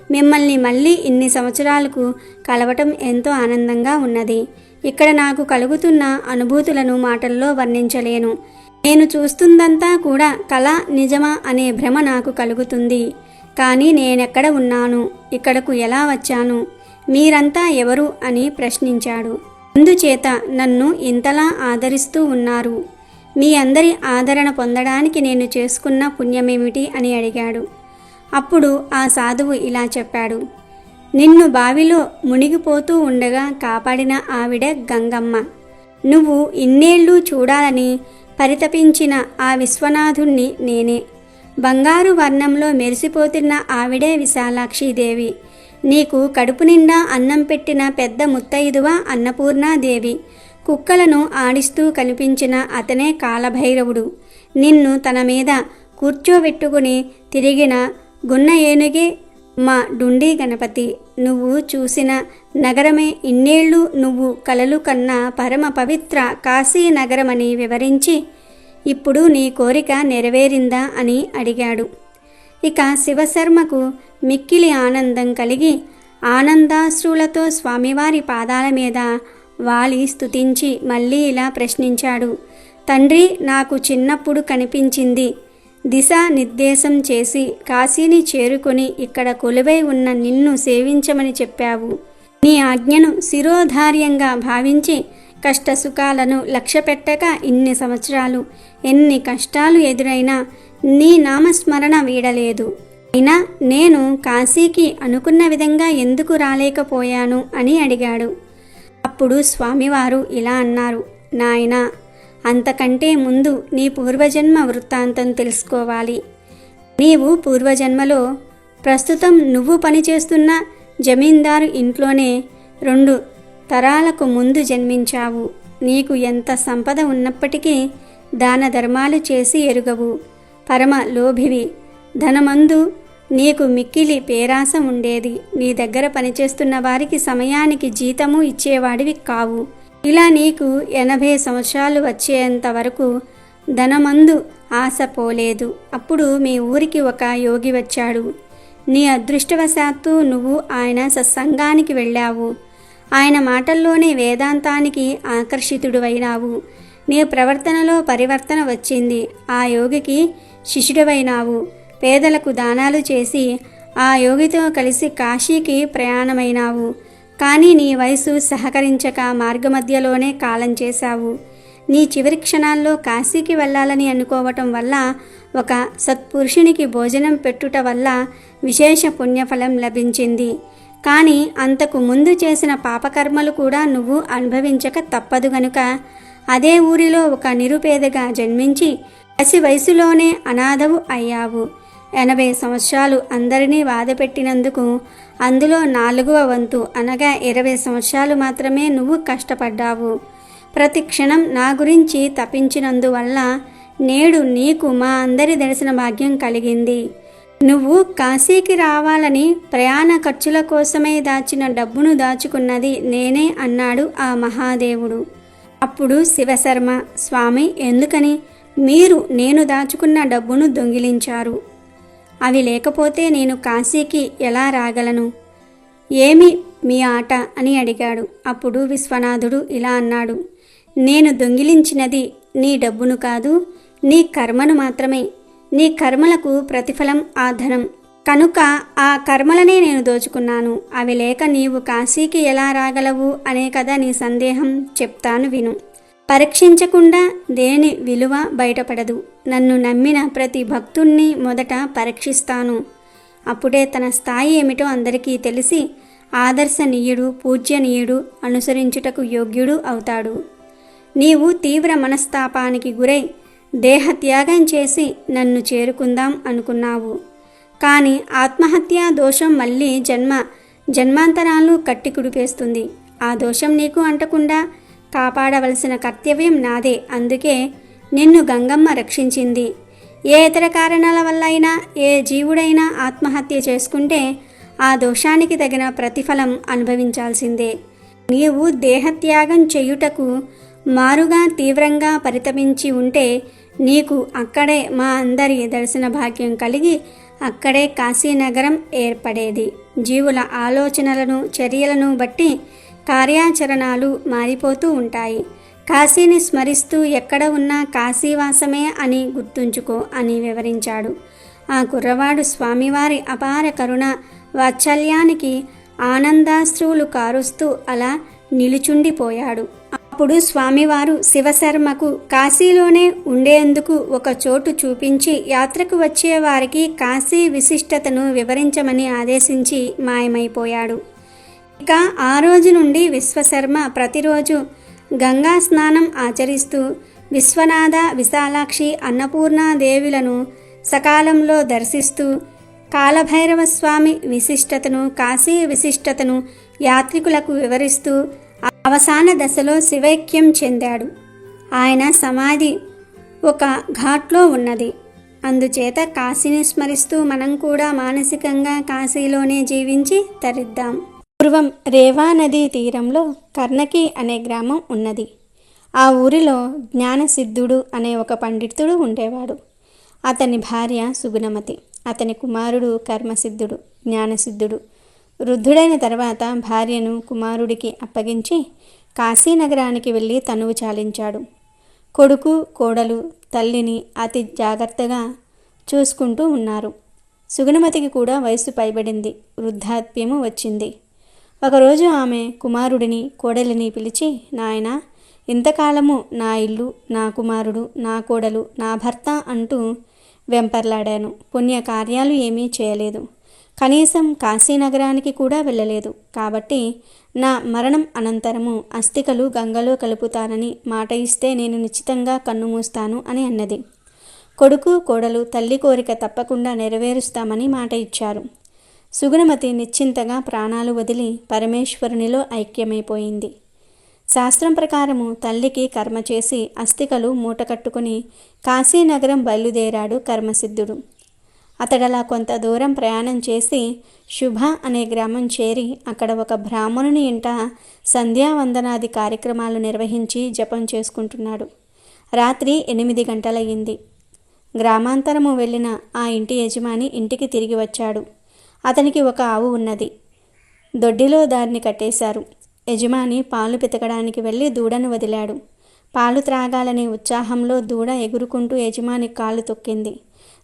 మిమ్మల్ని మళ్ళీ ఇన్ని సంవత్సరాలకు కలవటం ఎంతో ఆనందంగా ఉన్నది. ఇక్కడ నాకు కలుగుతున్న అనుభూతులను మాటల్లో వర్ణించలేను. నేను చూస్తుందంతా కూడా కళ నిజమా అనే భ్రమ నాకు కలుగుతుంది. కానీ నేనెక్కడ ఉన్నాను, ఇక్కడకు ఎలా వచ్చాను, మీరంతా ఎవరు అని ప్రశ్నించాడు. అందుచేత నన్ను ఇంతలా ఆదరిస్తూ ఉన్నారు. మీ అందరి ఆదరణ పొందడానికి నేను చేసుకున్న పుణ్యమేమిటి అని అడిగాడు. అప్పుడు ఆ సాధువు ఇలా చెప్పాడు. నిన్ను బావిలో మునిగిపోతూ ఉండగా కాపాడిన ఆవిడ గంగమ్మ. నువ్వు ఇన్నేళ్ళు చూడాలని పరితపించిన ఆ విశ్వనాథుణ్ణి నేనే. బంగారు వర్ణంలో మెరిసిపోతున్న ఆవిడే విశాలాక్షీదేవి. నీకు కడుపు నిండా అన్నం పెట్టిన పెద్ద ముత్తైదువ అన్నపూర్ణాదేవి. కుక్కలను ఆడిస్తూ కనిపించిన అతనే కాలభైరవుడు. నిన్ను తన మీద కూర్చోబెట్టుకుని తిరిగిన గున్న ఏనుగే మా డుండి గణపతి. నువ్వు చూసిన నగరమే ఇన్నేళ్ళు నువ్వు కలలు కన్నా పరమ పవిత్ర కాశీ నగరమని వివరించి, ఇప్పుడు నీ కోరిక నెరవేరిందా అని అడిగాడు. ఇక శివశర్మకు మిక్కిలి ఆనందం కలిగి ఆనందాశ్రులతో స్వామివారి పాదాల మీద వాలి స్తుతించి మళ్ళీ ఇలా ప్రశ్నించాడు. తండ్రి, నాకు చిన్నప్పుడు కనిపించింది. దిశా నిర్దేశం చేసి కాశీని చేరుకొని ఇక్కడ కొలువై ఉన్న నిన్ను సేవించమని చెప్పావు. నీ ఆజ్ఞను శిరోధార్యంగా భావించి కష్టసుఖాలను లక్ష్యపెట్టక ఇన్ని సంవత్సరాలు ఎన్ని కష్టాలు ఎదురైనా నీ నామస్మరణ వీడలేదు. అయినా నేను కాశీకి అనుకున్న విధంగా ఎందుకు రాలేకపోయాను అని అడిగాడు. అప్పుడు స్వామివారు ఇలా అన్నారు. నాయనా, అంతకంటే ముందు నీ పూర్వజన్మ వృత్తాంతం తెలుసుకోవాలి. నీవు పూర్వజన్మలో ప్రస్తుతం నువ్వు పనిచేస్తున్న జమీందారు ఇంట్లోనే 2 తరాలకు ముందు జన్మించావు. నీకు ఎంత సంపద ఉన్నప్పటికీ దాన ధర్మాలు చేసి ఎరుగవు. పరమ లోభివి. ధనమందు నీకు మిక్కిలి పేరాస ఉండేది. నీ దగ్గర పనిచేస్తున్న వారికి సమయానికి జీతము ఇచ్చేవాడివి కావు. ఇలా నీకు 80 సంవత్సరాలు వచ్చేంత వరకు ధనమందు ఆశ పోలేదు. అప్పుడు మీ ఊరికి ఒక యోగి వచ్చాడు. నీ అదృష్టవశాత్తు నువ్వు ఆయన సత్సంగానికి వెళ్ళావు. ఆయన మాటల్లోనే వేదాంతానికి ఆకర్షితుడివైనావు. నీ ప్రవర్తనలో పరివర్తన వచ్చింది. ఆ యోగికి శిష్యుడివైనావు. పేదలకు దానాలు చేసి ఆ యోగితో కలిసి కాశీకి ప్రయాణమైనావు. కానీ నీ వయసు సహకరించక మార్గమధ్యలోనే కాలం చేశావు. నీ చివరి క్షణాల్లో కాశీకి వెళ్ళాలని అనుకోవటం వల్ల ఒక సత్పురుషునికి భోజనం పెట్టుట వల్ల విశేష పుణ్యఫలం లభించింది. కానీ అంతకు ముందు చేసిన పాపకర్మలు కూడా నువ్వు అనుభవించక తప్పదు గనుక అదే ఊరిలో ఒక నిరుపేదగా జన్మించి పసి వయసులోనే అనాథవు అయ్యావు. 80 సంవత్సరాలు అందరినీ బాధపెట్టినందుకు అందులో 4వ వంతు అనగా 20 సంవత్సరాలు మాత్రమే నువ్వు కష్టపడ్డావు. ప్రతి క్షణం నా గురించి తపించినందువల్ల నేడు నీకు మా అందరి దర్శన భాగ్యం కలిగింది. నువ్వు కాశీకి రావాలని ప్రయాణ ఖర్చుల కోసమే దాచిన డబ్బును దాచుకున్నది నేనే అన్నాడు ఆ మహాదేవుడు. అప్పుడు శివశర్మ, స్వామి, ఎందుకని మీరు నేను దాచుకున్న డబ్బును దొంగిలించారు? అవి లేకపోతే నేను కాశీకి ఎలా రాగలను? ఏమి మీ ఆట అని అడిగాడు. అప్పుడు విశ్వనాథుడు ఇలా అన్నాడు. నేను దొంగిలించినది నీ డబ్బును కాదు, నీ కర్మను మాత్రమే. నీ కర్మలకు ప్రతిఫలం ఆ ధనం. కనుక ఆ కర్మలనే నేను దోచుకున్నాను. అవి లేక నీవు కాశీకి ఎలా రాగలవు అనే కదా నీ సందేహం. చెప్తాను విను. పరీక్షించకుండా దేని విలువ బయటపడదు. నన్ను నమ్మిన ప్రతి భక్తుణ్ణి మొదట పరీక్షిస్తాను. అప్పుడే తన స్థాయి ఏమిటో అందరికీ తెలిసి ఆదర్శనీయుడు, పూజ్యనీయుడు, అనుసరించుటకు యోగ్యుడు అవుతాడు. నీవు తీవ్ర మనస్తాపానికి గురై దేహత్యాగం చేసి నన్ను చేరుకుందాం అనుకున్నావు. కానీ ఆత్మహత్యా దోషం మళ్ళీ జన్మాంతరాలను కట్టి కుడిపేస్తుంది. ఆ దోషం నీకు అంటకుండా కాపాడవలసిన కర్తవ్యం నాదే. అందుకే నిన్ను గంగమ్మ రక్షించింది. ఏ ఇతర కారణాల వల్ల అయినా ఏ జీవుడైనా ఆత్మహత్య చేసుకుంటే ఆ దోషానికి తగిన ప్రతిఫలం అనుభవించాల్సిందే. నీవు దేహత్యాగం చేయుటకు మారుగా తీవ్రంగా పరితపించి ఉంటే నీకు అక్కడే మా అందరి దర్శన భాగ్యం కలిగి అక్కడే కాశీనగరం ఏర్పడేది. జీవుల ఆలోచనలను, చర్యలను బట్టి కార్యాచరణాలు మారిపోతూ ఉంటాయి. కాశీని స్మరిస్తూ ఎక్కడ ఉన్నా కాశీవాసమే అని గుర్తుంచుకో అని వివరించాడు. ఆ కుర్రవాడు స్వామివారి అపార కరుణ వాత్సల్యానికి ఆనందాశ్రువులు కారుస్తూ అలా నిలుచుండిపోయాడు. అప్పుడు స్వామివారు శివశర్మకు కాశీలోనే ఉండేందుకు ఒక చోటు చూపించి యాత్రకు వచ్చే వారికి కాశీ విశిష్టతను వివరించమని ఆదేశించి మాయమైపోయాడు. ఇక ఆ రోజు నుండి విశ్వశర్మ ప్రతిరోజు గంగా స్నానం ఆచరిస్తూ విశ్వనాథ, విశాలాక్షి, అన్నపూర్ణాదేవులను సకాలంలో దర్శిస్తూ కాలభైరవ స్వామి విశిష్టతను, కాశీ విశిష్టతను యాత్రికులకు వివరిస్తూ అవసాన దశలో శివైక్యం చెందాడు. ఆయన సమాధి ఒక ఘాట్లో ఉన్నది. అందుచేత కాశీని స్మరిస్తూ మనం కూడా మానసికంగా కాశీలోనే జీవించి తరిద్దాం. పూర్వం రేవా నదీ తీరంలో కర్ణకి అనే గ్రామం ఉన్నది. ఆ ఊరిలో జ్ఞానసిద్ధుడు అనే ఒక పండితుడు ఉండేవాడు. అతని భార్య సుగుణమతి. అతని కుమారుడు కర్మసిద్ధుడు, జ్ఞానసిద్ధుడు. వృద్ధుడైన తర్వాత భార్యను కుమారుడికి అప్పగించి కాశీనగరానికి వెళ్ళి తనువు చాలించాడు. కొడుకు, కోడలు తల్లిని అతి జాగ్రత్తగా చూసుకుంటూ ఉన్నారు. సుగుణమతికి కూడా వయసు పైబడింది, వృద్ధాప్యము వచ్చింది. ఒకరోజు ఆమె కుమారుడిని, కోడలిని పిలిచి, నాయనా, ఇంతకాలము నా ఇల్లు, నా కుమారుడు, నా కోడలు, నా భర్త అంటూ వెంపర్లాడాను. పుణ్యకార్యాలు ఏమీ చేయలేదు. కనీసం కాశీనగరానికి కూడా వెళ్ళలేదు. కాబట్టి నా మరణం అనంతరము అస్థికలు గంగలో కలుపుతానని మాట ఇస్తే నేను నిశ్చితంగా కన్నుమూస్తాను అని అన్నది. కొడుకు, కోడలు తల్లి కోరిక తప్పకుండా నెరవేరుస్తామని మాట ఇచ్చారు. సుగుణమతి నిశ్చింతగా ప్రాణాలు వదిలి పరమేశ్వరునిలో ఐక్యమైపోయింది. శాస్త్రం ప్రకారము తల్లికి కర్మ చేసి అస్థికలు మూటకట్టుకుని కాశీనగరం బయలుదేరాడు కర్మసిద్ధుడు. అతడలా కొంత దూరం ప్రయాణం చేసి శుభ అనే గ్రామం చేరి అక్కడ ఒక బ్రాహ్మణుని ఇంట సంధ్యావందనాది కార్యక్రమాలు నిర్వహించి జపం చేసుకుంటున్నాడు. రాత్రి 8 గంటలయ్యింది. గ్రామాంతరము వెళ్ళిన ఆ ఇంటి యజమాని ఇంటికి తిరిగి వచ్చాడు. అతనికి ఒక ఆవు ఉన్నది. దొడ్డిలో దాన్ని కట్టేశారు. యజమాని పాలు పితకడానికి వెళ్ళి దూడను వదిలాడు. పాలు త్రాగాలనే ఉత్సాహంలో దూడ ఎగురుకుంటూ యజమాని కాళ్ళు తొక్కింది.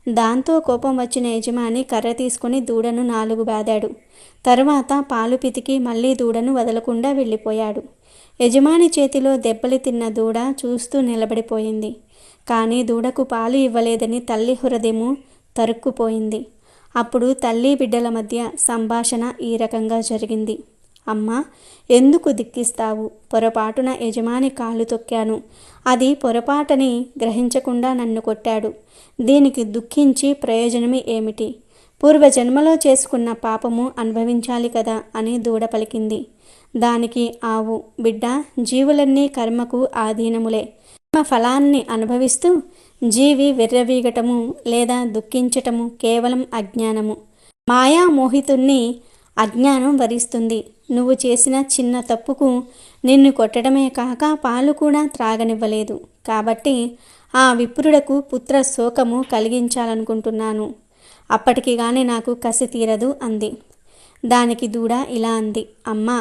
దాంతో కోపం వచ్చిన యజమాని కర్ర తీసుకుని దూడను 4 బాదాడు. తరువాత పాలు పితికి మళ్ళీ దూడను వదలకుండా వెళ్ళిపోయాడు. యజమాని చేతిలో దెబ్బలు తిన్న దూడ చూస్తూ నిలబడిపోయింది. కానీ దూడకు పాలు ఇవ్వలేదని తల్లి హృదయము తరుక్కుపోయింది. అప్పుడు తల్లి బిడ్డల మధ్య సంభాషణ ఈ రకంగా జరిగింది. అమ్మా, ఎందుకు దిక్కిస్తావు? పొరపాటున యజమాని కాలు తొక్కాను. అది పొరపాటని గ్రహించకుండా నన్ను కొట్టాడు. దీనికి దుఃఖించి ప్రయోజనమే ఏమిటి? పూర్వజన్మలో చేసుకున్న పాపము అనుభవించాలి కదా అని దూడ పలికింది. దానికి ఆవు, బిడ్డ, జీవులన్నీ కర్మకు ఆధీనములే. కర్మ ఫలాన్ని అనుభవిస్తూ జీవి విర్రవీగటము లేదా దుఃఖించటము కేవలం అజ్ఞానము. మాయామోహితుణ్ణి అజ్ఞానం వరిస్తుంది. నువ్వు చేసిన చిన్న తప్పుకు నిన్ను కొట్టడమే కాక పాలు కూడా త్రాగనివ్వలేదు. కాబట్టి ఆ విప్రుడకు పుత్ర శోకము కలిగించాలనుకుంటున్నాను. అప్పటికి గాని నాకు కసి తీరదు అంది. దానికి దూడ ఇలా అంది. అమ్మా,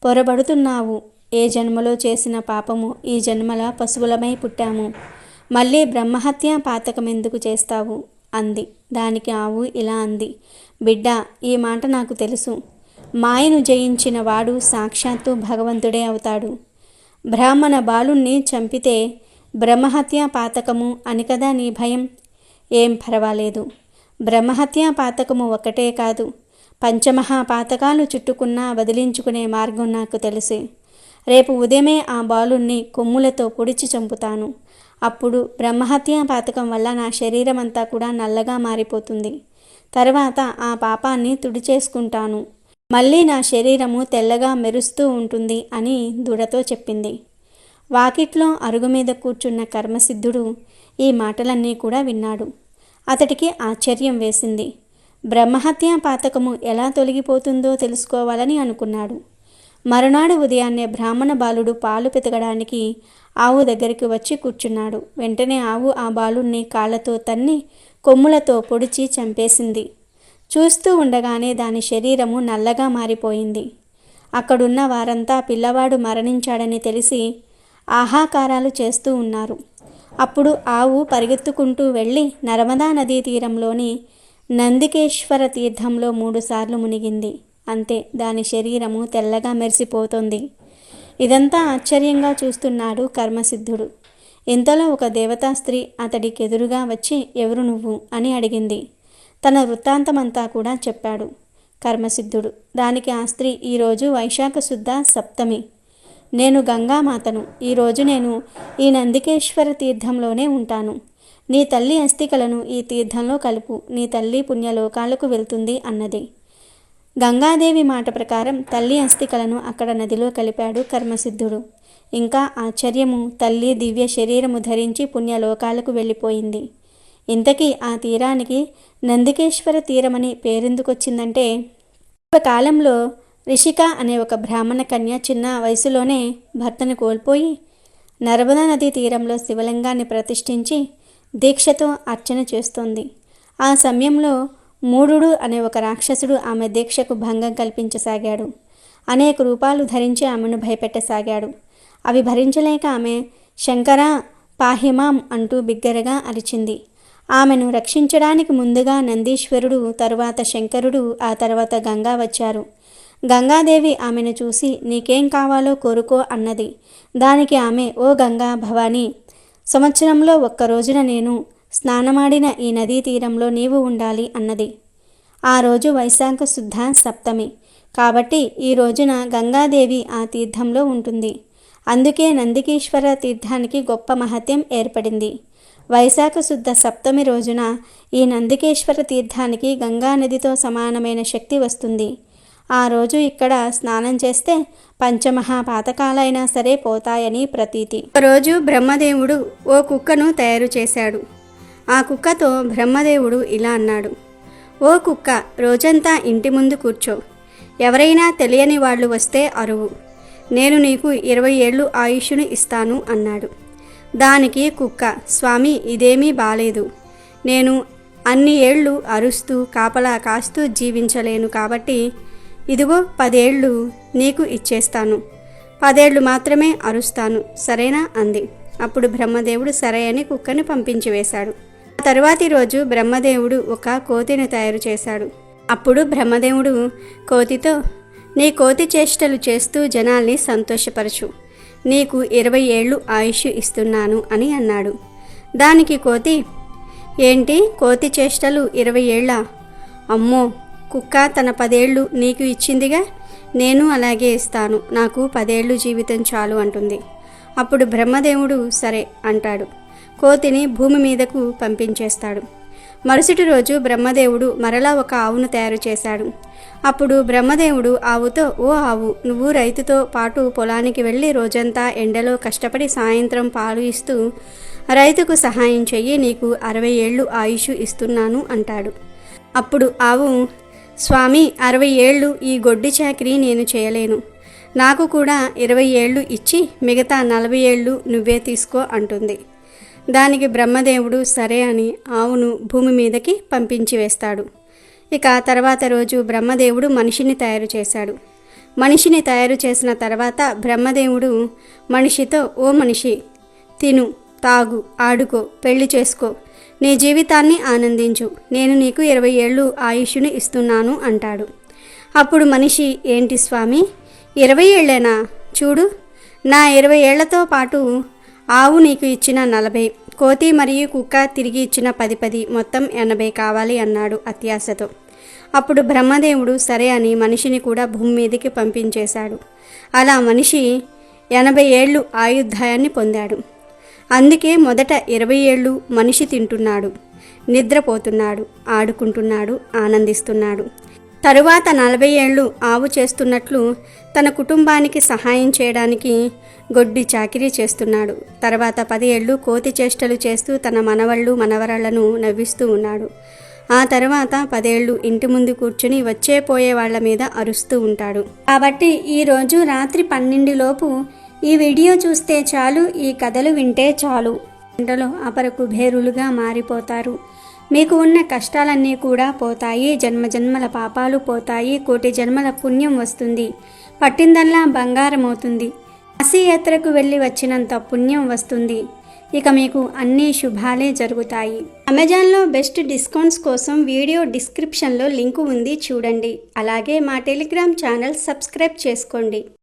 పొరబడుతున్నావు. ఏ జన్మలో చేసిన పాపము ఈ జన్మల పశువులమై పుట్టాము. మళ్ళీ బ్రహ్మహత్య పాతకం ఎందుకు చేస్తావు అంది. దానికి ఆవు ఇలా అంది. బిడ్డ, ఈ మాట నాకు తెలుసు. మాయను జయించిన వాడు సాక్షాత్తు భగవంతుడే అవుతాడు. బ్రాహ్మణ బాలుణ్ణి చంపితే బ్రహ్మహత్యా పాతకము అని కదా నీ భయం? ఏం పర్వాలేదు. బ్రహ్మహత్యా పాతకము ఒక్కటే కాదు, పంచమహాపాతకాలు చుట్టుకున్నా వదిలించుకునే మార్గం నాకు తెలిసి. రేపు ఉదయమే ఆ బాలుణ్ణి కొమ్ములతో పొడిచి చంపుతాను. అప్పుడు బ్రహ్మహత్యా పాతకం వల్ల నా శరీరం అంతా కూడా నల్లగా మారిపోతుంది. తర్వాత ఆ పాపాన్ని తుడిచేసుకుంటాను. మళ్ళీ నా శరీరము తెల్లగా మెరుస్తూ ఉంటుంది అని దృఢతో చెప్పింది. వాకిట్లో అరుగు మీద కూర్చున్న కర్మసిద్ధుడు ఈ మాటలన్నీ కూడా విన్నాడు. అతడికి ఆశ్చర్యం వేసింది. బ్రహ్మహత్యా పాతకము ఎలా తొలగిపోతుందో తెలుసుకోవాలని అనుకున్నాడు. మరునాడు ఉదయాన్నే బ్రాహ్మణ బాలుడు పాలు పితకడానికి ఆవు దగ్గరికి వచ్చి కూర్చున్నాడు. వెంటనే ఆవు ఆ బాలుణ్ణి కాళ్లతో తన్ని కొమ్ములతో పొడిచి చంపేసింది. చూస్తూ ఉండగానే దాని శరీరము నల్లగా మారిపోయింది. అక్కడున్న వారంతా పిల్లవాడు మరణించాడని తెలిసి ఆహాకారాలు చేస్తూ ఉన్నారు. అప్పుడు ఆవు పరిగెత్తుకుంటూ వెళ్ళి నర్మదా నదీ తీరంలోని నందికేశ్వర తీర్థంలో 3 సార్లు మునిగింది. అంతే, దాని శరీరము తెల్లగా మెరిసిపోతుంది. ఇదంతా ఆశ్చర్యంగా చూస్తున్నాడు కర్మసిద్ధుడు. ఇంతలో ఒక దేవతా స్త్రీ అతడికెదురుగా వచ్చి, ఎవరు నువ్వు అని అడిగింది. తన వృత్తాంతమంతా కూడా చెప్పాడు కర్మసిద్ధుడు. దానికి ఆ స్త్రీ, ఈరోజు వైశాఖ శుద్ధ సప్తమి. నేను గంగామాతను. ఈరోజు నేను ఈ నందికేశ్వర తీర్థంలోనే ఉంటాను. నీ తల్లి అస్థికలను ఈ తీర్థంలో కలుపు. నీ తల్లి పుణ్యలోకాలకు వెళ్తుంది అన్నది. గంగాదేవి మాట ప్రకారం తల్లి అస్థికలను అక్కడ నదిలో కలిపాడు కర్మసిద్ధుడు. ఇంకా ఆశ్చర్యము, తల్లి దివ్య శరీరము ధరించి పుణ్యలోకాలకు వెళ్ళిపోయింది. ఇంతకీ ఆ తీరానికి నందికేశ్వర తీరమని పేరెందుకొచ్చిందంటే, కాలంలో రిషిక అనే ఒక బ్రాహ్మణ కన్య చిన్న వయసులోనే భర్తను కోల్పోయి నర్మదా నదీ తీరంలో శివలింగాన్ని ప్రతిష్ఠించి దీక్షతో అర్చన చేస్తోంది. ఆ సమయంలో మూఢుడు అనే ఒక రాక్షసుడు ఆమె దీక్షకు భంగం కల్పించసాగాడు. అనేక రూపాలు ధరించి ఆమెను భయపెట్టసాగాడు. అవి భరించలేక ఆమె శంకరా పాహిమాం అంటూ బిగ్గరగా అరిచింది. ఆమెను రక్షించడానికి ముందుగా నందీశ్వరుడు, తరువాత శంకరుడు, ఆ తర్వాత గంగా వచ్చారు. గంగాదేవి ఆమెను చూసి, నీకేం కావాలో కోరుకో అన్నది. దానికి ఆమె, ఓ గంగా భవానీ, సంవత్సరంలో ఒక్కరోజున నేను స్నానమాడిన ఈ నదీ తీరంలో నీవు ఉండాలి అన్నది. ఆ రోజు వైశాఖ శుద్ధ సప్తమి కాబట్టి ఈ రోజున గంగాదేవి ఆ తీర్థంలో ఉంటుంది. అందుకే నందికేశ్వర తీర్థానికి గొప్ప మహత్యం ఏర్పడింది. వైశాఖ శుద్ధ సప్తమి రోజున ఈ నందికేశ్వర తీర్థానికి గంగానదితో సమానమైన శక్తి వస్తుంది. ఆ రోజు ఇక్కడ స్నానం చేస్తే పంచమహాపాతకాలైనా సరే పోతాయని ప్రతీతి. ఒకరోజు బ్రహ్మదేవుడు ఓ కుక్కను తయారు చేశాడు. ఆ కుక్కతో బ్రహ్మదేవుడు ఇలా అన్నాడు, ఓ కుక్క, రోజంతా ఇంటి ముందు కూర్చో. ఎవరైనా తెలియని వాళ్ళు వస్తే అరువు. నేను నీకు 20 ఏళ్ళు ఆయుష్ను ఇస్తాను అన్నాడు. దానికి కుక్క, స్వామి, ఇదేమీ బాలేదు. నేను అన్ని ఏళ్ళు అరుస్తూ కాపలా కాస్తూ జీవించలేను కాబట్టి ఇదిగో 10 ఏళ్ళు నీకు ఇచ్చేస్తాను. 10 ఏళ్ళు మాత్రమే అరుస్తాను, సరేనా అంది. అప్పుడు బ్రహ్మదేవుడు సరే అని కుక్కని పంపించి వేశాడు. తరువాతి రోజు బ్రహ్మదేవుడు ఒక కోతిని తయారు చేశాడు. అప్పుడు బ్రహ్మదేవుడు కోతితో, నీ కోతి చేష్టలు చేస్తూ జనాల్ని సంతోషపరచు. నీకు 20 ఏళ్ళు ఆయుష్ ఇస్తున్నాను అని అన్నాడు. దానికి కోతి, ఏంటి కోతి చేష్టలు 20 ఏళ్ళా? అమ్మో, కుక్క తన 10 ఏళ్ళు నీకు ఇచ్చిందిగా, నేను అలాగే ఇస్తాను. నాకు 10 ఏళ్ళు జీవితం చాలు అంటుంది. అప్పుడు బ్రహ్మదేవుడు సరే అంటాడు. కోతిని భూమి మీదకు పంపించేస్తాడు. మరుసటి రోజు బ్రహ్మదేవుడు మరలా ఒక ఆవును తయారు చేశాడు. అప్పుడు బ్రహ్మదేవుడు ఆవుతో, ఓ ఆవు, నువ్వు రైతుతో పాటు పొలానికి వెళ్ళి రోజంతా ఎండలో కష్టపడి సాయంత్రం పాలు ఇస్తూ రైతుకు సహాయం చెయ్యి, నీకు 60 ఏళ్ళు ఆయుష్ ఇస్తున్నాను అంటాడు. అప్పుడు ఆవు, స్వామి, 60 ఏళ్ళు ఈ గొడ్డి చాకిరీ నేను చేయలేను. నాకు కూడా 20 ఏళ్ళు ఇచ్చి మిగతా 40 ఏళ్ళు నువ్వే తీసుకో అంటుంది. దానికి బ్రహ్మదేవుడు సరే అని ఆవును భూమి మీదకి పంపించి వేస్తాడు. ఇక తర్వాత రోజు బ్రహ్మదేవుడు మనిషిని తయారు చేశాడు. మనిషిని తయారు చేసిన తర్వాత బ్రహ్మదేవుడు మనిషితో, ఓ మనిషి, తిను, తాగు, ఆడుకో, పెళ్లి చేసుకో, నీ జీవితాన్ని ఆనందించు, నేను నీకు 20 ఏళ్ళు ఆయుష్ను ఇస్తున్నాను అంటాడు. అప్పుడు మనిషి, ఏంటి స్వామి 20 ఏళ్ళేనా? చూడు, నా 20 ఏళ్లతో పాటు ఆవు నీకు ఇచ్చిన 40, కోతి మరియు కుక్క తిరిగి ఇచ్చిన 10 మొత్తం 80 కావాలి అన్నాడు అత్యాశతో. అప్పుడు బ్రహ్మదేవుడు సరే అని మనిషిని కూడా భూమి మీదకి పంపించేశాడు. అలా మనిషి 80 ఏళ్ళు ఆయుర్దాయాన్ని పొందాడు. అందుకే మొదట 20 ఏళ్ళు మనిషి తింటున్నాడు, నిద్రపోతున్నాడు, ఆడుకుంటున్నాడు, ఆనందిస్తున్నాడు. తరువాత 40 ఏళ్ళు ఆవు చేస్తున్నట్లు తన కుటుంబానికి సహాయం చేయడానికి గొడ్డి చాకిరీ చేస్తున్నాడు. తర్వాత 10 ఏళ్ళు కోతి చేష్టలు చేస్తూ తన మనవళ్ళు మనవరాళ్లను నవ్విస్తూ ఉన్నాడు. ఆ తర్వాత 10 ఏళ్ళు ఇంటి ముందు కూర్చుని వచ్చే పోయే వాళ్ల మీద అరుస్తూ ఉంటాడు. కాబట్టి ఈరోజు రాత్రి 12 లోపు ఈ వీడియో చూస్తే చాలు, ఈ కథలు వింటే చాలు. గంటలో అపర కుబేరులుగా మారిపోతారు. మీకు ఉన్న కష్టాలన్నీ కూడా పోతాయి, జన్మజన్మల పాపాలు పోతాయి, కోటి జన్మల పుణ్యం వస్తుంది, పట్టిందల్లా బంగారం అవుతుంది, కాశీ యాత్రకు వెళ్ళి వచ్చినంత పుణ్యం వస్తుంది. ఇక మీకు అన్ని శుభాలే జరుగుతాయి. అమెజాన్లో బెస్ట్ డిస్కౌంట్స్ కోసం వీడియో డిస్క్రిప్షన్లో లింకు ఉంది, చూడండి. అలాగే మా టెలిగ్రామ్ ఛానల్ సబ్స్క్రైబ్ చేసుకోండి.